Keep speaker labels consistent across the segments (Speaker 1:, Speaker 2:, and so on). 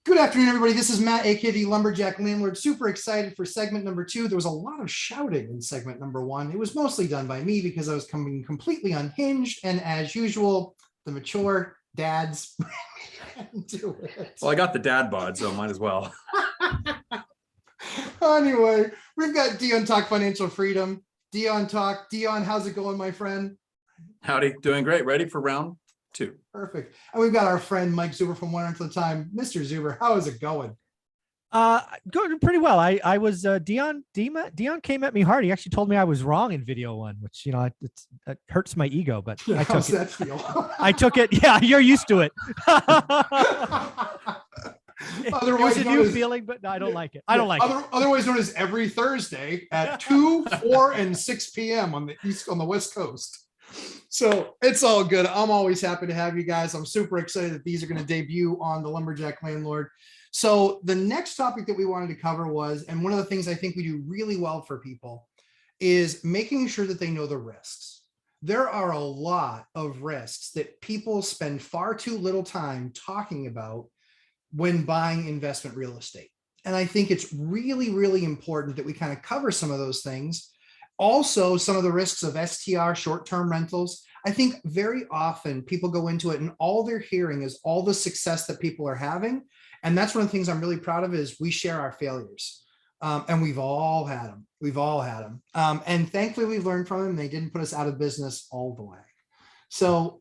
Speaker 1: Good afternoon, everybody. This is Matt, aka the Lumberjack Landlord. Super excited for segment number 2. There was a lot of shouting in segment number 1. It was mostly done by me because I was coming completely unhinged, and as usual, the mature dads do it.
Speaker 2: Well, I got the dad bod, so might as well.
Speaker 1: Anyway, we've got Dion Talk Financial Freedom. Dion Talk. Dion, how's it going, my friend?
Speaker 2: Howdy, doing great. Ready for round 2.
Speaker 1: Perfect. And we've got our friend Mike Zuber from One Until Time. Mr. Zuber, how is it going?
Speaker 3: Going pretty well. I was Dion came at me hard. He actually told me I was wrong in video 1, which it hurts my ego, but
Speaker 1: Yeah,
Speaker 3: I took
Speaker 1: how's
Speaker 3: it.
Speaker 1: that feel?
Speaker 3: I took it. Yeah, you're used to it. It was a new feeling, but no, I don't like it. I don't like it.
Speaker 1: Otherwise known as every Thursday at 2, 4, and 6 p.m. on the West Coast. So it's all good. I'm always happy to have you guys. I'm super excited that these are going to debut on the Lumberjack Landlord. So the next topic that we wanted to cover was, and one of the things I think we do really well for people is making sure that they know the risks. There are a lot of risks that people spend far too little time talking about when buying investment real estate. And I think it's really, really important that we kind of cover some of those things. Also, some of the risks of STR, short-term rentals. I think very often people go into it and all they're hearing is all the success that people are having. And that's one of the things I'm really proud of is we share our failures. And we've all had them. We've all had them. And thankfully, we've learned from them. They didn't put us out of business all the way. So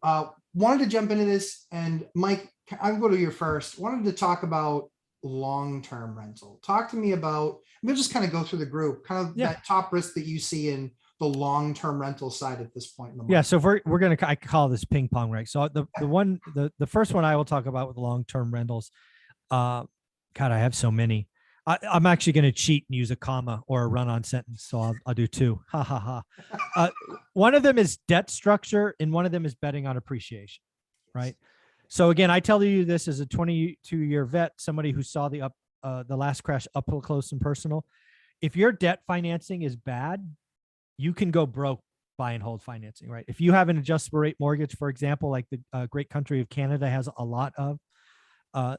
Speaker 1: wanted to jump into this. And Mike, I'll go to you first. Wanted to talk about long-term rental. Talk to me about, we'll just kind of go through the group, kind of that top risk that you see in the long-term rental side at this point in the market.
Speaker 3: Yeah, so we're gonna, I call this ping pong, right? So the first one I will talk about with long-term rentals. God, I have so many. I'm actually going to cheat and use a comma or a run-on sentence, so I'll do 2. Ha ha ha. One of them is debt structure, and one of them is betting on appreciation, right? So again, I tell you this as a 22-year vet, somebody who saw the last crash up close and personal. If your debt financing is bad, you can go broke buy and hold financing, right? If you have an adjustable rate mortgage, for example, like the great country of Canada has a lot of,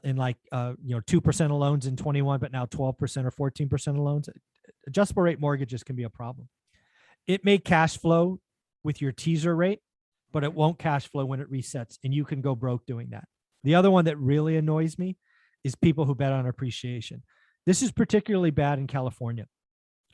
Speaker 3: in 2% of loans in 21, but now 12% or 14% of loans, adjustable rate mortgages can be a problem. It may cash flow with your teaser rate, but it won't cash flow when it resets, and you can go broke doing that. The other one that really annoys me is people who bet on appreciation. This is particularly bad in California,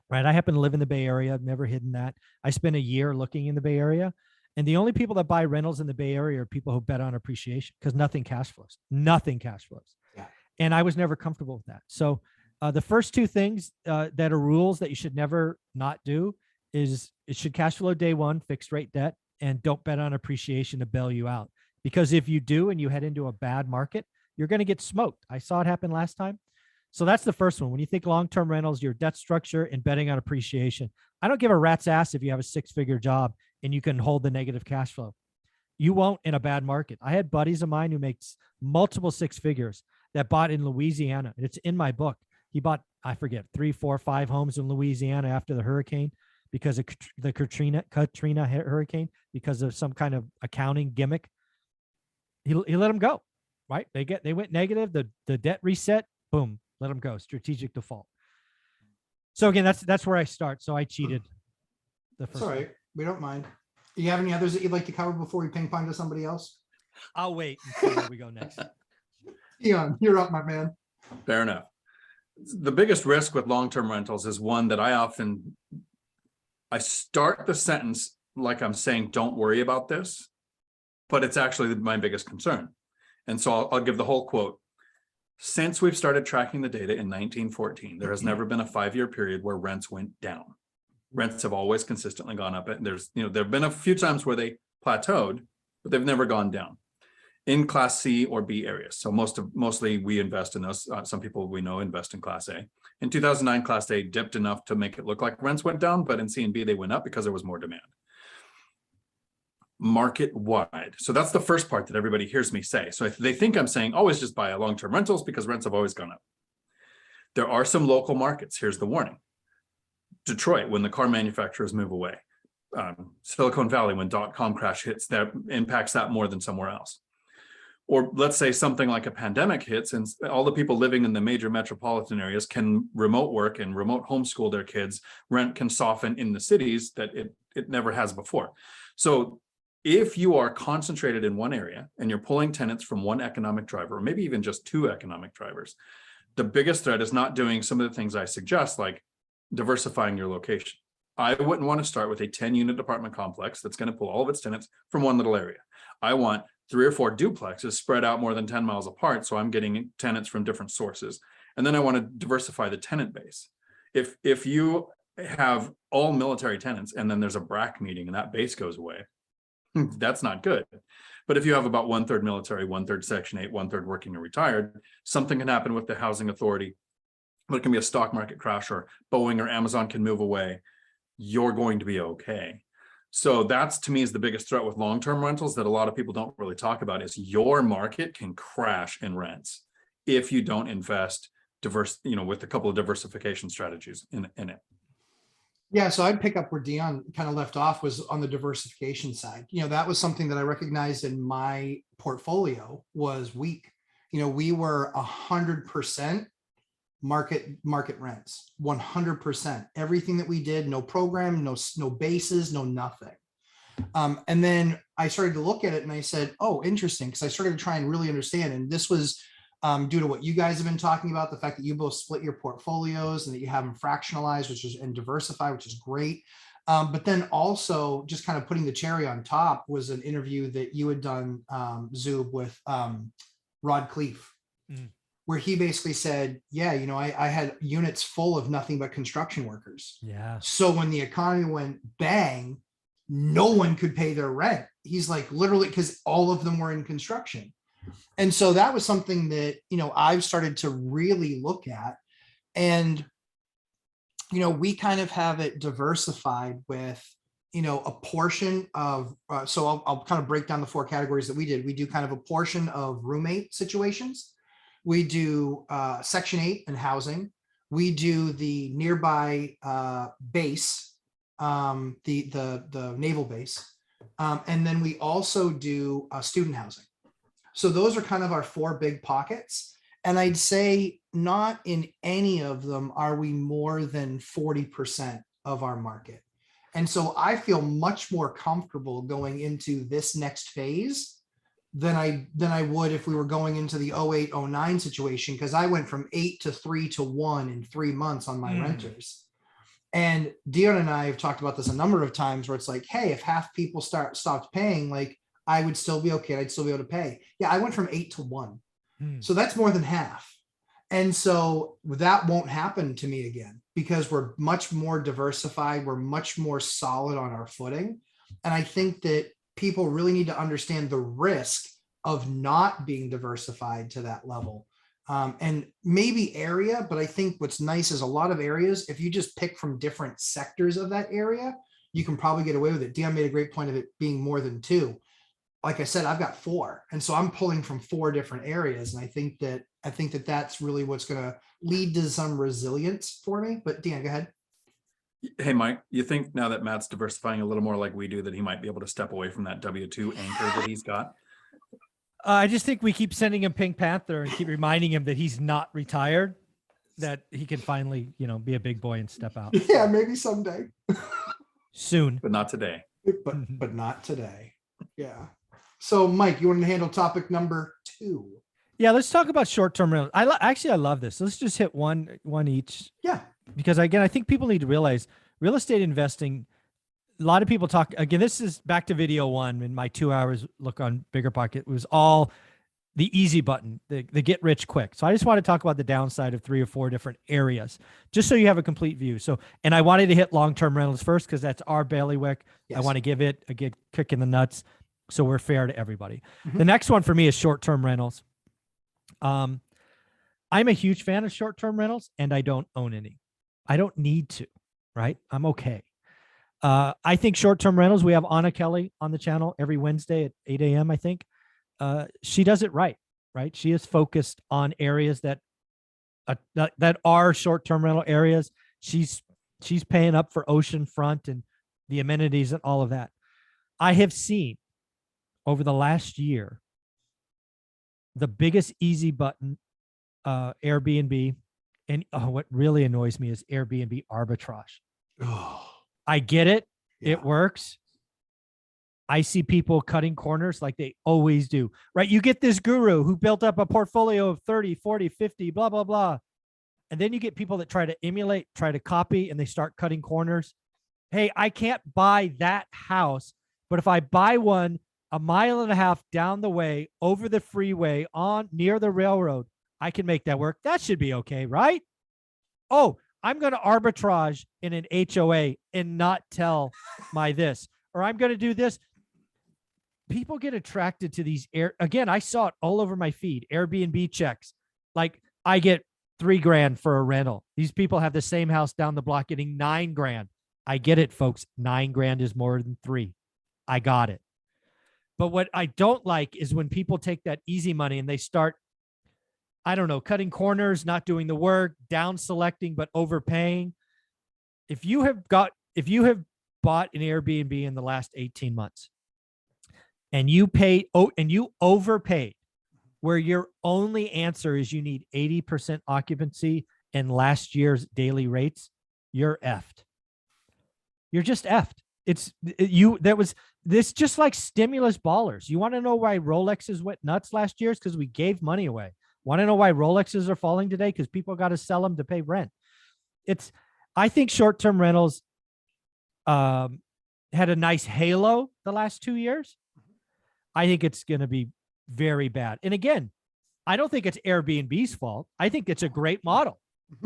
Speaker 3: right? I happen to live in the Bay Area. I've never hidden that. I spent a year looking in the Bay Area, and the only people that buy rentals in the Bay Area are people who bet on appreciation because nothing cash flows. Nothing cash flows. Yeah. And I was never comfortable with that. So the first 2 things that are rules that you should never not do is it should cash flow day 1, fixed rate debt, and don't bet on appreciation to bail you out. Because if you do and you head into a bad market, you're going to get smoked. I saw it happen last time. So that's the first one. When you think long-term rentals, your debt structure and betting on appreciation. I don't give a rat's ass if you have a 6-figure job and you can hold the negative cash flow. You won't in a bad market. I had buddies of mine who makes multiple 6 figures that bought in Louisiana. And it's in my book. He bought, I forget, 3, 4, 5 homes in Louisiana after the hurricane because of the Katrina hurricane, because of some kind of accounting gimmick. He let them go, right? They went negative. The debt reset, boom, let them go. Strategic default. So again, that's where I start. So I cheated.
Speaker 1: That's all right. We don't mind. Do you have any others that you'd like to cover before we ping pong to somebody else?
Speaker 3: I'll wait and see where we go next.
Speaker 1: Dion, you're up, my man.
Speaker 2: Fair enough. The biggest risk with long-term rentals is one that I start the sentence like I'm saying, don't worry about this, but it's actually my biggest concern. And so I'll give the whole quote. Since we've started tracking the data in 1914, there has never been a 5-year period where rents went down. Rents have always consistently gone up. And there have been a few times where they plateaued, but they've never gone down in Class C or B areas. So mostly we invest in those. Some people we know invest in Class A. In 2009, Class A dipped enough to make it look like rents went down, but in C and B, they went up because there was more demand. Market wide. So that's the first part that everybody hears me say. So if they think I'm saying always just buy long-term rentals because rents have always gone up. There are some local markets. Here's the warning. Detroit, when the car manufacturers move away. Silicon Valley, when .com crash hits, that impacts that more than somewhere else. or let's say something like a pandemic hits and all the people living in the major metropolitan areas can remote work and remote homeschool their kids. Rent can soften in the cities that it never has before. So if you are concentrated in one area and you're pulling tenants from one economic driver, or maybe even just two economic drivers, the biggest threat is not doing some of the things I suggest, like diversifying your location. I wouldn't want to start with a 10-unit apartment complex that's going to pull all of its tenants from one little area. I want 3 or 4 duplexes spread out more than 10 miles apart, so I'm getting tenants from different sources. And then I want to diversify the tenant base. If you have all military tenants and then there's a BRRRR meeting and that base goes away, that's not good. But if you have about 1/3 military, 1/3 Section 8, 1/3 working or retired, something can happen with the housing authority. It can be a stock market crash, or Boeing or Amazon can move away. You're going to be okay. So that's, to me, is the biggest threat with long-term rentals that a lot of people don't really talk about, is your market can crash in rents if you don't invest with a couple of diversification strategies in it.
Speaker 1: Yeah, so I'd pick up where Dion kind of left off, was on the diversification side. That was something that I recognized in my portfolio was weak. We were 100% market rents, 100%. Everything that we did, no program, no bases, no nothing. And then I started to look at it and I said, oh, interesting, because I started to try and really understand. And this was due to what you guys have been talking about, the fact that you both split your portfolios and that you have them fractionalized, and diversify, which is great. But then also just kind of putting the cherry on top was an interview that you had done, Zoob, with Rod Cleef, where he basically said, yeah, I had units full of nothing but construction workers.
Speaker 3: Yeah.
Speaker 1: So when the economy went bang, no one could pay their rent. He's like, literally, because all of them were in construction. And so that was something that, I've started to really look at. And, we kind of have it diversified with, a portion of, so I'll kind of break down the 4 categories that we did. We do kind of a portion of roommate situations. We do Section 8 and housing. We do the nearby base, the naval base. And then we also do student housing. So those are kind of our 4 big pockets. And I'd say not in any of them are we more than 40% of our market. And so I feel much more comfortable going into this next phase than I would if we were going into the 08, 09 situation, because I went from 8 to 3 to 1 in 3 months on my renters. And Dion and I have talked about this a number of times, where it's like, hey, if half people stopped paying, like, I would still be okay. I'd still be able to pay. Yeah, I went from 8 to 1. So that's more than half. And so that won't happen to me again, because we're much more diversified. We're much more solid on our footing. And I think that people really need to understand the risk of not being diversified to that level. And maybe area, but I think what's nice is a lot of areas, if you just pick from different sectors of that area, you can probably get away with it. Dion made a great point of it being more than 2. Like I said, I've got 4. And so I'm pulling from 4 different areas. And I think that that's really what's going to lead to some resilience for me. But Dion, go ahead.
Speaker 2: Hey, Mike, you think now that Matt's diversifying a little more like we do, that he might be able to step away from that W-2 anchor that he's got?
Speaker 3: I just think we keep sending him Pink Panther and keep reminding him that he's not retired, that he can finally, be a big boy and step out.
Speaker 1: Yeah, maybe someday.
Speaker 3: Soon.
Speaker 2: But not today.
Speaker 1: But not today. Yeah. So, Mike, you want to handle topic number 2?
Speaker 3: Yeah, let's talk about short-term rentals. I love this. Let's just hit one each.
Speaker 1: Yeah.
Speaker 3: Because again, I think people need to realize real estate investing. A lot of people talk, again, this is back to video 1 in my 2 hours look on BiggerPocket, was all the easy button, the get rich quick. So I just want to talk about the downside of 3 or 4 different areas, just so you have a complete view. So, and I wanted to hit long-term rentals first, because that's our bailiwick. Yes. I want to give it a good kick in the nuts, so we're fair to everybody. The next one for me is short-term rentals. I'm a huge fan of short-term rentals, and I don't own any. I don't need to, right? I'm okay. I think short-term rentals, we have Anna Kelly on the channel every Wednesday at 8 a.m., I think. She does it right? She is focused on areas that are short-term rental areas. She's paying up for oceanfront and the amenities and all of that. I have seen over the last year the biggest easy button, Airbnb. And what really annoys me is Airbnb arbitrage.
Speaker 1: Oh,
Speaker 3: I get it.
Speaker 1: yeah.
Speaker 3: It works. I see people cutting corners like they always do, right? You get this guru who built up a portfolio of 30, 40, 50, blah, blah, blah. And then you get people that try to emulate, try to copy, and they start cutting corners. Hey, I can't buy that house, but if I buy one a mile and a half down the way, over the freeway, on near the railroad, I can make that work. That should be okay, right? Oh, I'm going to arbitrage in an HOA and not tell my this, or I'm going to do this. People get attracted to these again, I saw it all over my feed, Airbnb checks. Like I get $3,000 for a rental. These people have the same house down the block getting $9,000. I get it, folks. $9,000 is more than 3. I got it. But what I don't like is when people take that easy money and they start, I don't know, cutting corners, not doing the work, down selecting, but overpaying. If you have bought an Airbnb in the last 18 months and you overpaid, where your only answer is you need 80% occupancy and last year's daily rates, you're effed. You're just effed. This just like stimulus ballers. You want to know why Rolexes went nuts last year? It's because we gave money away. Want to know why Rolexes are falling today? Because people got to sell them to pay rent. I think short-term rentals had a nice halo the last 2 years. I think it's going to be very bad. And again, I don't think it's Airbnb's fault. I think it's a great model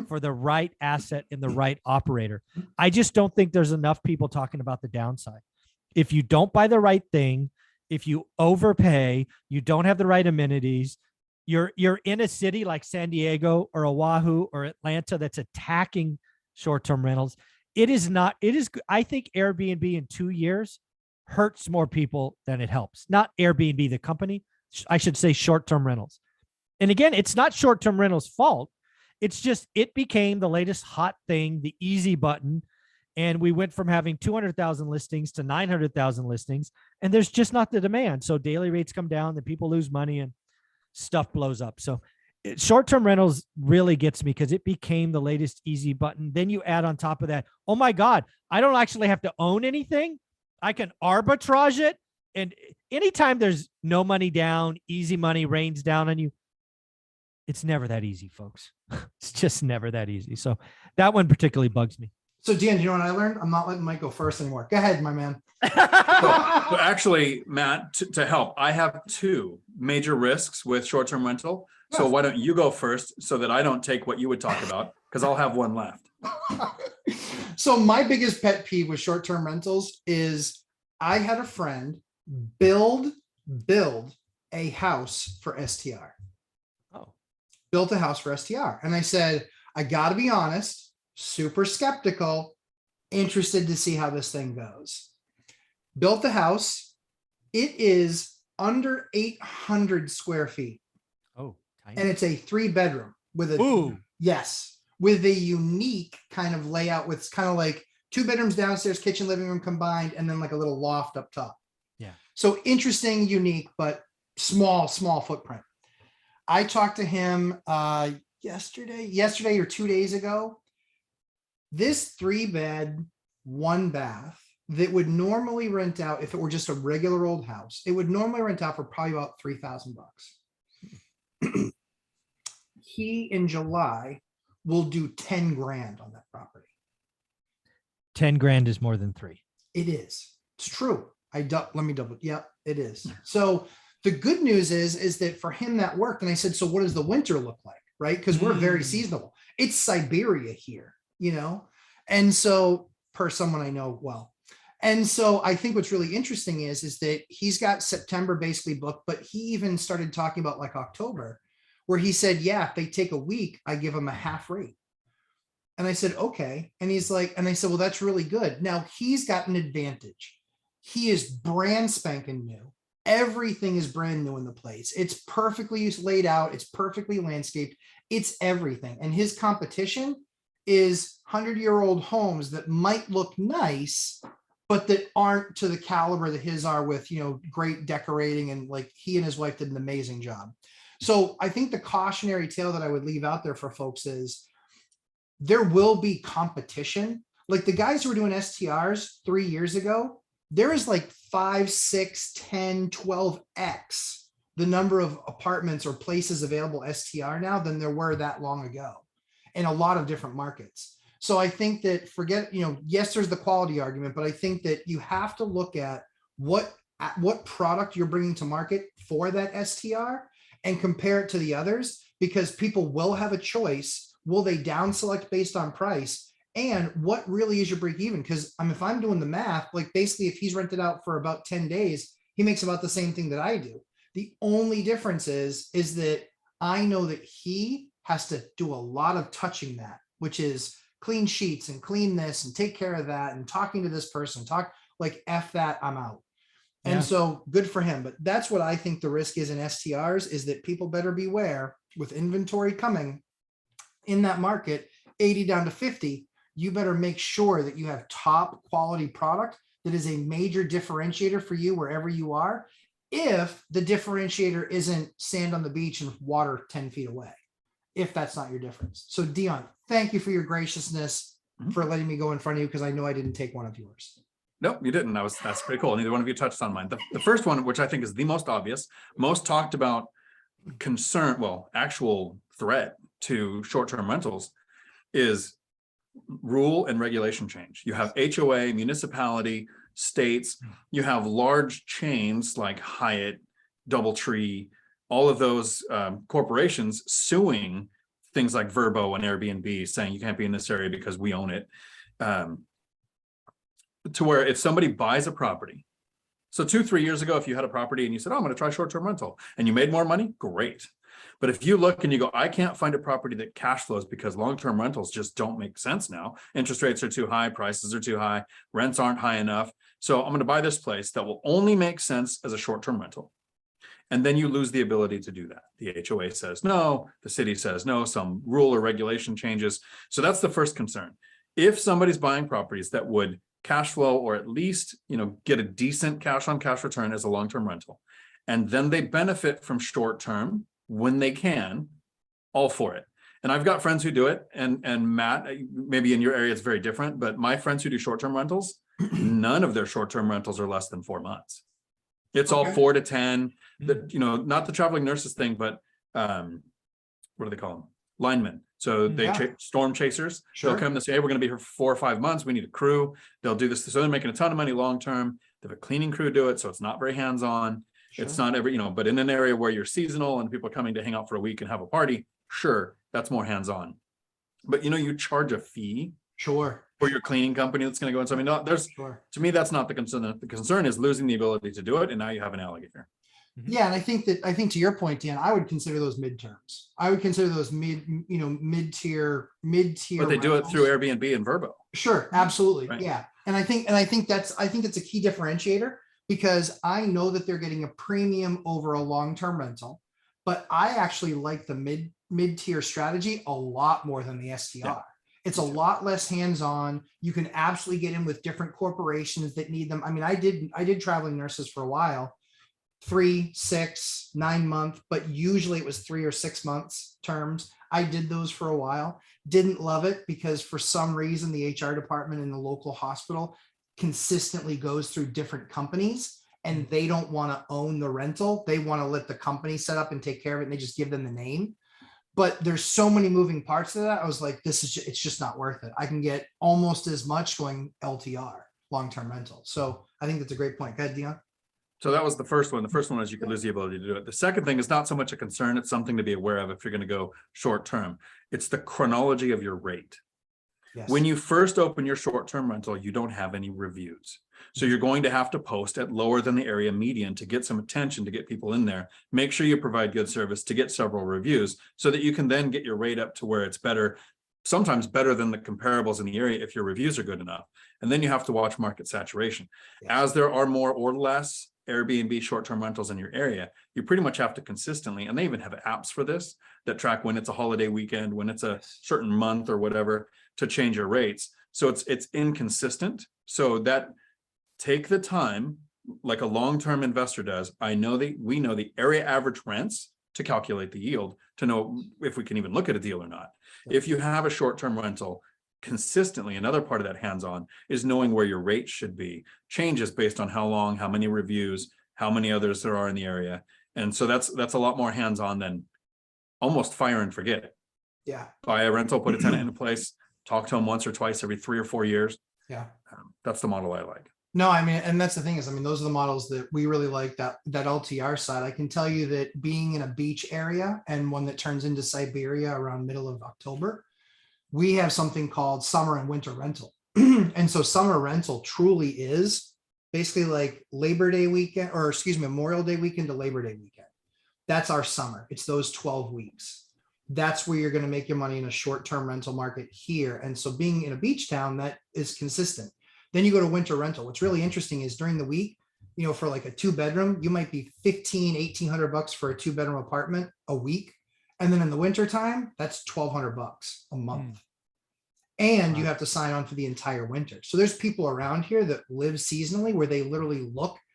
Speaker 3: for the right asset and the right operator. I just don't think there's enough people talking about the downside. If you don't buy the right thing, if you overpay, you don't have the right amenities, you're in a city like San Diego or Oahu or Atlanta that's attacking short-term rentals. I think Airbnb in 2 years hurts more people than it helps. Not Airbnb, the company. I should say short-term rentals. And again, it's not short-term rentals' fault. It's just, it became the latest hot thing, the easy button. And we went from having 200,000 listings to 900,000 listings. And there's just not the demand. So daily rates come down, the people lose money and stuff blows up. So short-term rentals really gets me because it became the latest easy button. Then you add on top of that, oh my God, I don't actually have to own anything. I can arbitrage it. And anytime there's no money down, easy money rains down on you, it's never that easy, folks. It's just never that easy. So that one particularly bugs me.
Speaker 1: So Dan, you know what I learned? I'm not letting Mike go first anymore. Go ahead, my man.
Speaker 2: So actually, Matt, to help, I have 2 major risks with short-term rental. So why don't you go first so that I don't take what you would talk about, because I'll have one left.
Speaker 1: So my biggest pet peeve with short-term rentals is I had a friend build a house for STR.
Speaker 3: Oh.
Speaker 1: Built a house for STR. And I said, I got to be honest, super skeptical, interested to see how this thing goes. Built the house. It is under 800 square feet.
Speaker 3: Oh, tiny.
Speaker 1: And it's a 3-bedroom with with a unique kind of layout with kind of like 2 bedrooms downstairs, kitchen, living room combined, and then like a little loft up top.
Speaker 3: Yeah. So
Speaker 1: interesting, unique, but small footprint. I talked to him yesterday or 2 days ago. This 3-bed, 1-bath that would normally rent out, if it were just a regular old house, it would normally rent out for probably about $3,000. He in July will do 10 grand on that property.
Speaker 3: 10 grand is more than 3.
Speaker 1: It is. It's true. Let me double. Yep, it is. So the good news is that for him that worked. And I said, so what does the winter look like? Right? Because we're very seasonal. It's Siberia here, And so per someone I know well. And so I think what's really interesting is that he's got September basically booked, but he even started talking about like October, where he said, yeah, if they take a week, I give them a half rate. And I said, okay. And he's like, and I said, well, that's really good. Now he's got an advantage. He is brand spanking new. Everything is brand new in the place. It's perfectly laid out. It's perfectly landscaped. It's everything. And his competition is 100-year-old homes that might look nice, but that aren't to the caliber that his are with, great decorating. And like he and his wife did an amazing job. So I think the cautionary tale that I would leave out there for folks is there will be competition. Like the guys who were doing STRs 3 years ago, there is like 5, 6, 10, 12x the number of apartments or places available STR now than there were that long ago in a lot of different markets. So I think that yes, there's the quality argument, but I think that you have to look at what product you're bringing to market for that STR and compare it to the others, because people will have a choice. Will they down select based on price? And what really is your break even? Because if I'm doing the math, like basically if he's rented out for about 10 days, he makes about the same thing that I do. The only difference is that I know that he has to do a lot of touching that, which is clean sheets and clean this and take care of that and talking to this person, like F that, I'm out. And
Speaker 3: Yeah.
Speaker 1: so good for him. But that's what I think the risk is in STRs, is that people better beware with inventory coming in that market, 80 down to 50. You better make sure that you have top quality product that is a major differentiator for you wherever you are. If the differentiator isn't sand on the beach and water 10 feet away, if that's not your difference. So Dion, thank you for your graciousness for letting me go in front of you, because I know I didn't take one of yours.
Speaker 2: Nope, you didn't. That's pretty cool. Neither one of you touched on mine. The first one, which I think is the most obvious, most talked about concern, well, actual threat to short-term rentals, is rule and regulation change. You have HOA, municipality, states, you have large chains like Hyatt, DoubleTree, all of those corporations suing things like Vrbo and Airbnb, saying you can't be in this area because we own it. To where if somebody buys a property, so 2-3 years ago, if you had a property and you said, oh, I'm going to try short-term rental, and you made more money, great. But if you look and you go, I can't find a property that cash flows because long-term rentals just don't make sense now. Interest rates are too high, prices are too high, rents aren't high enough. So I'm going to buy this place that will only make sense as a short-term rental. And then you lose the ability to do that. The HOA says no, the city says no, some rule or regulation changes. So that's the first concern. If somebody's buying properties that would cash flow, or at least, get a decent cash on cash return as a long-term rental, and then they benefit from short-term when they can, all for it. And I've got friends who do it, and Matt, maybe in your area it's very different, but my friends who do short-term rentals, none of their short-term rentals are less than 4 months. It's all 4 to 10. Not the traveling nurses thing, but what do they call them? Linemen. So they storm chasers. Sure. They'll come and say, hey, we're going to be here for 4 or 5 months. We need a crew. They'll do this. So they're making a ton of money long-term. They have a cleaning crew do it. So it's not very hands-on. Sure. It's not every, but in an area where you're seasonal and people are coming to hang out for a week and have a party, sure, that's more hands-on. But you charge a fee. Sure. For your cleaning company that's going to go in. So to me, that's not the concern. The concern is losing the ability to do it. And now you have an alligator. Yeah, and I think to your point, Dan, I would consider those midterms. I would consider those mid-tier. But they do it through Airbnb and Vrbo. Sure, absolutely. Right. Yeah. And I think it's a key differentiator, because I know that they're getting a premium over a long-term rental, but I actually like the mid-tier strategy a lot more than the STR. Yeah. It's a lot less hands-on. You can absolutely get in with different corporations that need them. I mean, I did traveling nurses for a while, 3, 6, 9 month, but usually it was 3 or 6 months terms. I did those for a while. Didn't love it, because for some reason the HR department in the local hospital consistently goes through different companies, and they don't want to own the rental. They want to let the company set up and take care of it, and they just give them the name. But there's so many moving parts to that. I was like, it's just not worth it. I can get almost as much going LTR, long-term rental. So I think that's a great point. Go ahead, Dion. So that was the first one. The first one is you could lose the ability to do it. The second thing is not so much a concern. It's something to be aware of if you're going to go short-term. It's the chronology of your rate. Yes. When you first open your short-term rental, you don't have any reviews. So you're going to have to post at lower than the area median to get some attention, to get people in there. Make sure you provide good service to get several reviews, so that you can then get your rate up to where it's better, sometimes better than the comparables in the area if your reviews are good enough. And then you have to watch market saturation. Yes. As there are more or less Airbnb short-term rentals in your area, you pretty much have to consistently, and they even have apps for this that track when it's a holiday weekend, when it's a certain month or whatever, to change your rates. So it's inconsistent. So that take the time, like a long-term investor does. We know the area average rents to calculate the yield, to know if we can even look at a deal or not. If you have a short-term rental, consistently, another part of that hands-on is knowing where your rate should be, changes based on how long, how many reviews, how many others there are in the area. And so that's a lot more hands-on than almost fire and forget.
Speaker 1: Yeah.
Speaker 2: Buy a rental, put a tenant into place, talk to them once or twice every 3 or 4 years.
Speaker 1: Yeah.
Speaker 2: That's the model I like.
Speaker 1: No, I mean, and that's the thing is, I mean, those are the models that we really like, that LTR side. I can tell you that being in a beach area and one that turns into Siberia around middle of October, we have something called summer and winter rental. And so summer rental truly is basically like Labor Day weekend, or excuse me, Memorial Day weekend to Labor Day weekend. That's our summer. It's those 12 weeks. That's where you're going to make your money in a short-term rental market here. And so being in a beach town, that is consistent. Then you go to winter rental. What's really interesting is during the week, you know, for like a 2-bedroom, you might be $1,800 for a 2-bedroom apartment a week. And then in the winter time, that's $1,200 a month. And you have to sign on for the entire winter. So there's people around here that live seasonally where they literally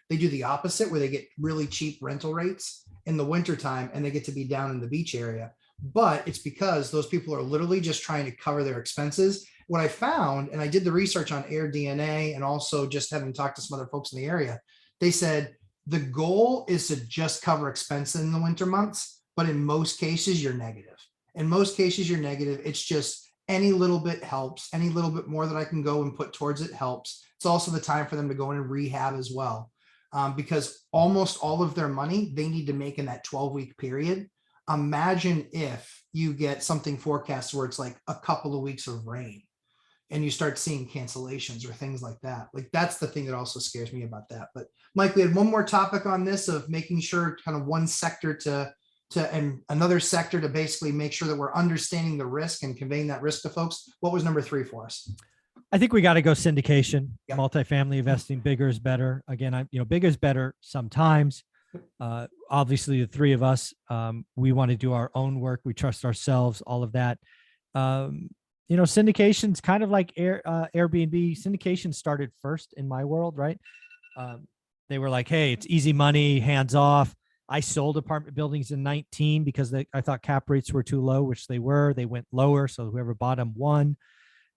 Speaker 1: they do the opposite, where they get really cheap rental rates in the winter time and they get to be down in the beach area. But it's because those people are literally just trying to cover their expenses. What I found, and I did the research on AirDNA and also just having talked to some other folks in the area, they said the goal is to just cover expenses in the winter months, but in most cases you're negative. In most cases you're negative. It's just any little bit helps. Any little bit more that I can go and put towards it helps. It's also the time for them to go in and rehab as well, because almost all of their money they need to make in that 12-week period. Imagine if you get something forecast where it's like a couple of weeks of rain and you start seeing cancellations or things like that. Like that's the thing that also scares me about that. But Mike, we had one more topic on this of making sure kind of one sector to and another sector to basically make sure that we're understanding the risk and conveying that risk to folks. What was number 3 for us?
Speaker 3: I think we got to go syndication.
Speaker 1: Yep.
Speaker 3: Multifamily investing. Bigger is better. Again, bigger is better sometimes. Obviously the 3 of us, we want to do our own work. We trust ourselves, all of that. Syndication's kind of like Airbnb. Syndication started first in my world, right? They were like, hey, it's easy money, hands off. I sold apartment buildings in 19 because I thought cap rates were too low, which they were. They went lower, so whoever bought them won.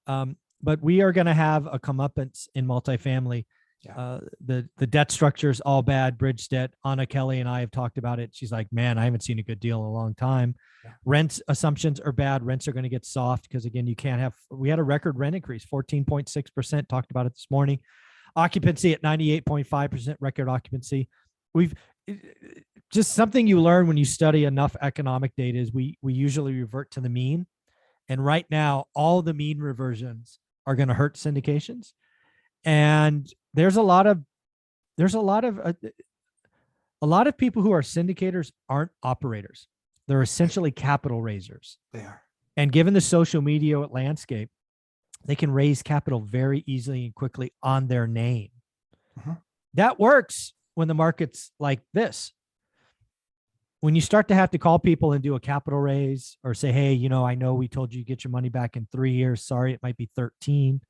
Speaker 3: But we are going to have a comeuppance in multifamily. Yeah. The debt structure is all bad, bridge debt. Anna Kelly and I have talked about it. She's like, man, I haven't seen a good deal in a long time. Yeah. Rent assumptions are bad. Rents are going to get soft because, again, we had a record rent increase, 14.6%. Talked about it this morning. Occupancy at 98.5%, record occupancy. Just something you learn when you study enough economic data is we usually revert to the mean. And right now, all the mean reversions are going to hurt syndications. And there's a lot of people who are syndicators aren't operators. They're essentially capital raisers.
Speaker 1: They are. And
Speaker 3: given the social media landscape, they can raise capital very easily and quickly on their name. Uh-huh. That works when the market's like this. When you start to have to call people and do a capital raise or say, hey, I know we told you to get your money back in 3 years. Sorry, it might be 13.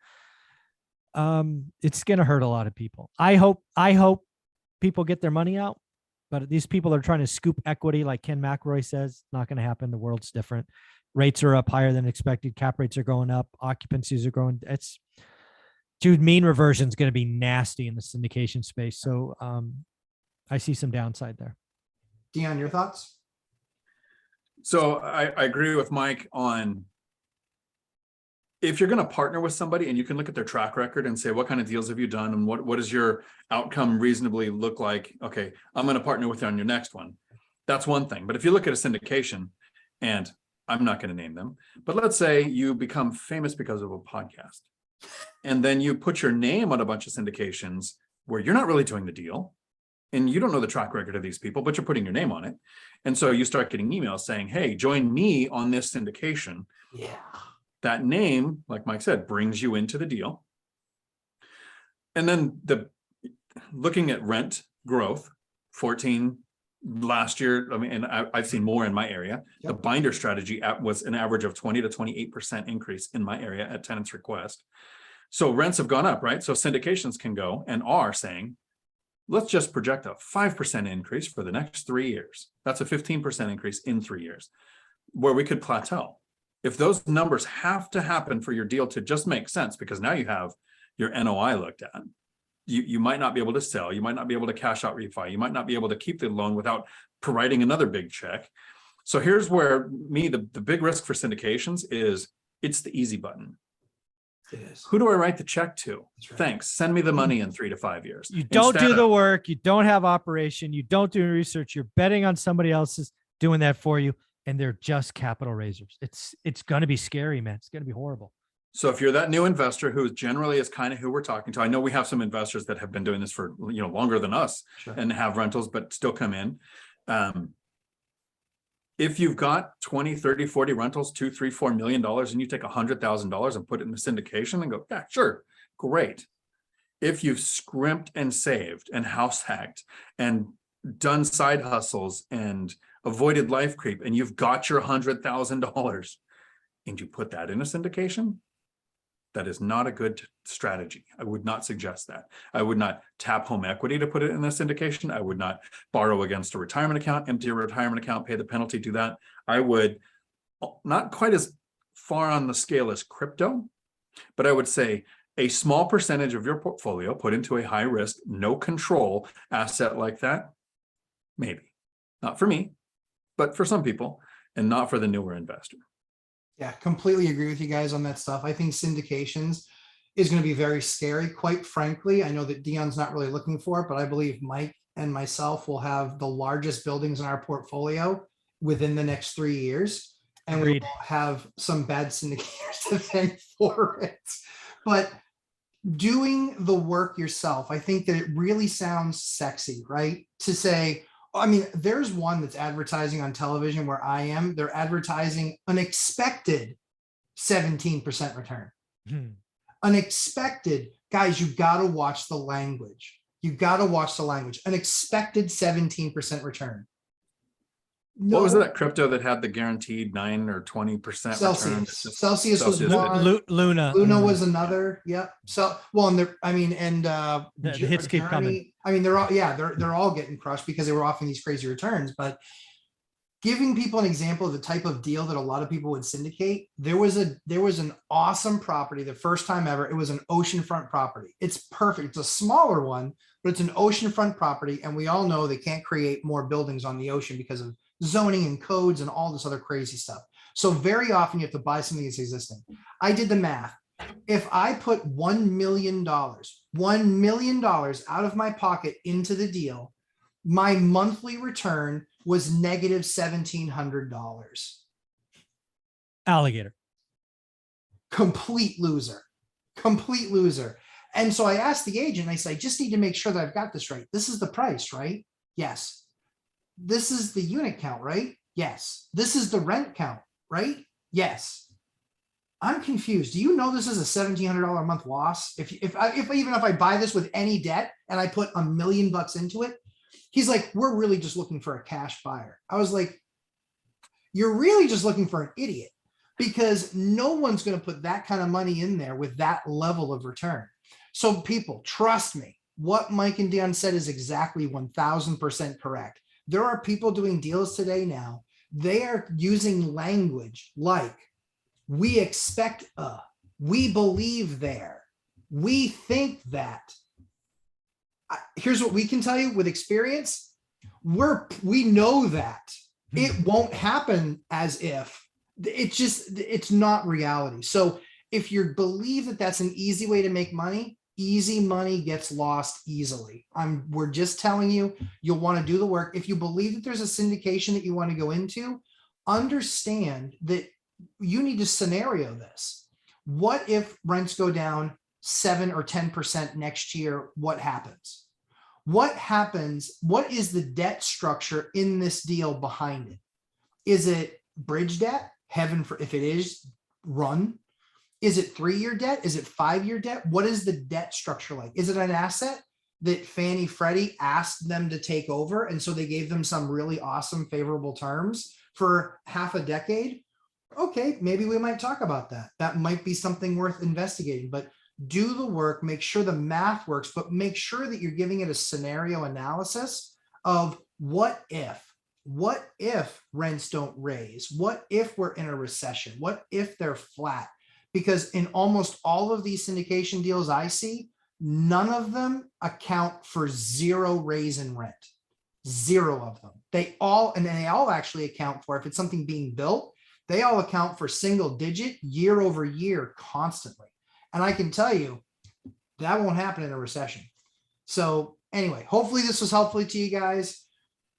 Speaker 3: It's going to hurt a lot of people. I hope people get their money out, but these people are trying to scoop equity. Like Ken McElroy says, not going to happen. The world's different. Rates are up higher than expected. Cap rates are going up. Occupancies are growing. Mean reversion is going to be nasty in the syndication space. So, I see some downside there.
Speaker 1: Dion, your thoughts?
Speaker 2: So I agree with Mike on, if you're going to partner with somebody and you can look at their track record and say, what kind of deals have you done? And what does your outcome reasonably look like? Okay, I'm going to partner with you on your next one. That's one thing. But if you look at a syndication, and I'm not going to name them, but let's say you become famous because of a podcast, and then you put your name on a bunch of syndications where you're not really doing the deal. And you don't know the track record of these people, but you're putting your name on it. And so you start getting emails saying, hey, join me on this syndication.
Speaker 1: Yeah.
Speaker 2: That name, like Mike said, brings you into the deal. And then looking at rent growth, 14 last year. I mean, and I've seen more in my area. Yep. The binder strategy was an average of 20 to 28% increase in my area at tenants' request. So rents have gone up, right? So syndications can go and are saying, let's just project a 5% increase for the next 3 years. That's a 15% increase in 3 years, where we could plateau. If those numbers have to happen for your deal to just make sense, because now you have your NOI looked at, you might not be able to sell, you might not be able to cash out refi, you might not be able to keep the loan without providing another big check. So here's where the big risk for syndications is, it's the easy button.
Speaker 1: It is.
Speaker 2: Who do I write the check to?
Speaker 1: That's right.
Speaker 2: Thanks. Send me the money in 3 to 5 years.
Speaker 3: You don't
Speaker 2: Instead
Speaker 3: do the
Speaker 2: of-
Speaker 3: work. You don't have operation. You don't do research. You're betting on somebody else's doing that for you. And they're just capital raisers. It's going to be scary, man. It's going to be horrible.
Speaker 2: So if you're that new investor who generally is kind of who we're talking to, I know we have some investors that have been doing this for, longer than us
Speaker 1: Sure.
Speaker 2: and have rentals, but still come in. If you've got 20, 30, 40 rentals, $2, $3, $4 million, and you take $100,000 and put it in the syndication and go, yeah, sure, great. If you've scrimped and saved and house hacked and done side hustles and avoided life creep, and you've got your $100,000 and you put that in a syndication, that is not a good strategy. I would not suggest that. I would not tap home equity to put it in a syndication. I would not borrow against a retirement account, empty a retirement account, pay the penalty, do that. I would not quite as far on the scale as crypto, but I would say a small percentage of your portfolio put into a high risk, no control asset like that. Maybe not for me, but for some people, and not for the newer investor.
Speaker 1: Yeah, completely agree with you guys on that stuff. I think syndications is going to be very scary. Quite frankly, I know that Dion's not really looking for it, but I believe Mike and myself will have the largest buildings in our portfolio within the next 3 years. And we
Speaker 3: Agreed.
Speaker 1: will have some bad syndicators to thank for it. But doing the work yourself, I think that it really sounds sexy, right? To say, I mean, there's one that's advertising on television where I am. They're advertising an expected 17% return. Unexpected, guys, you got to watch the language. You got to watch the language. An expected 17% return.
Speaker 2: What was that crypto that had the guaranteed 9 or 20% return?
Speaker 1: Celsius. Celsius was
Speaker 2: Celsius
Speaker 1: one.
Speaker 3: Luna.
Speaker 1: Luna was another. Yep. So, well, and
Speaker 3: The hits keep coming.
Speaker 1: I mean, they're all, yeah, they're all getting crushed because they were offering these crazy returns. But giving people an example of the type of deal that a lot of people would syndicate, there was an awesome property the first time ever. It was an oceanfront property. It's perfect. It's a smaller one, but it's an oceanfront property, and we all know they can't create more buildings on the ocean because of zoning and codes and all this other crazy stuff. So very often you have to buy something that's existing. I did the math. If I put $1 million out of my pocket into the deal, my monthly return was negative $1,700.
Speaker 3: Alligator.
Speaker 1: Complete loser. And so I asked the agent, I said, I just need to make sure that I've got this right. This is the price, right? Yes. This is the unit count, right? Yes. This is the rent count, right? Yes. I'm confused. Do you know this is a $1,700 a month loss? If I buy this with any debt and I put $1 million into it, he's like, we're really just looking for a cash buyer. I was like, you're really just looking for an idiot, because no one's going to put that kind of money in there with that level of return. So people, trust me, what Mike and Dion said is exactly 1000% correct. There are people doing deals today now. They are using language like, we expect we believe there, we think that. Here's what we can tell you with experience. We know that it won't happen as if. It's not reality. So if you believe that that's an easy way to make money, easy money gets lost easily. We're just telling you, you'll want to do the work. If you believe that there's a syndication that you want to go into, understand that you need to scenario this. What if rents go down 7 or 10% next year? What happens? What happens? What is the debt structure in this deal behind it? Is it bridge debt? Heaven for if it is, run. Is it 3-year debt? Is it 5-year debt? What is the debt structure like? Is it an asset that Fannie Freddie asked them to take over, and so they gave them some really awesome favorable terms for half a decade? Okay, maybe we might talk about that. That might be something worth investigating. But do the work, make sure the math works, but make sure that you're giving it a scenario analysis of what if rents don't raise? What if we're in a recession? What if they're flat? Because in almost all of these syndication deals I see, none of them account for zero raise in rent. Zero of them. They all actually account for, if it's something being built, they all account for single digit year over year constantly. And I can tell you that won't happen in a recession. So anyway, hopefully this was helpful to you guys.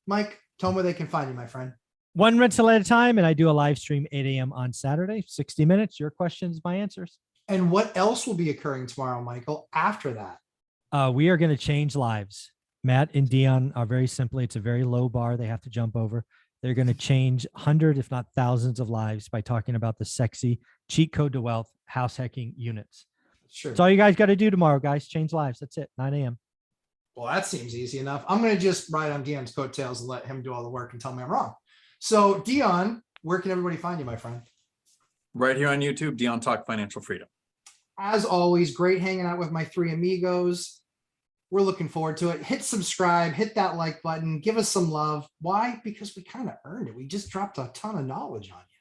Speaker 1: Mike, tell them where they can find you, my friend.
Speaker 3: One rental at a time. And I do a live stream 8 a.m. on Saturday, 60 minutes, your questions, my answers.
Speaker 1: And what else will be occurring tomorrow, Michael, after that?
Speaker 3: We are going to change lives. Matt and Dion are very simply, it's a very low bar they have to jump over. They're going to change hundreds, if not thousands of lives by talking about the sexy cheat code to wealth house hacking units.
Speaker 1: Sure.
Speaker 3: That's all you guys got to do tomorrow, guys. Change lives. That's it. 9 a.m.
Speaker 1: Well, that seems easy enough. I'm going to just ride on Dion's coattails and let him do all the work and tell me I'm wrong. So Dion, where can everybody find you, my friend?
Speaker 2: Right here on YouTube, Dion Talk Financial Freedom.
Speaker 1: As always, great hanging out with my three amigos. We're looking forward to it. Hit subscribe, hit that like button, give us some love. Why? Because we kind of earned it. We just dropped a ton of knowledge on you.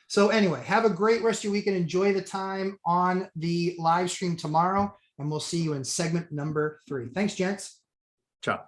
Speaker 1: So anyway, have a great rest of your weekend. Enjoy the time on the live stream tomorrow, and we'll see you in segment number 3. Thanks, gents.
Speaker 2: Ciao.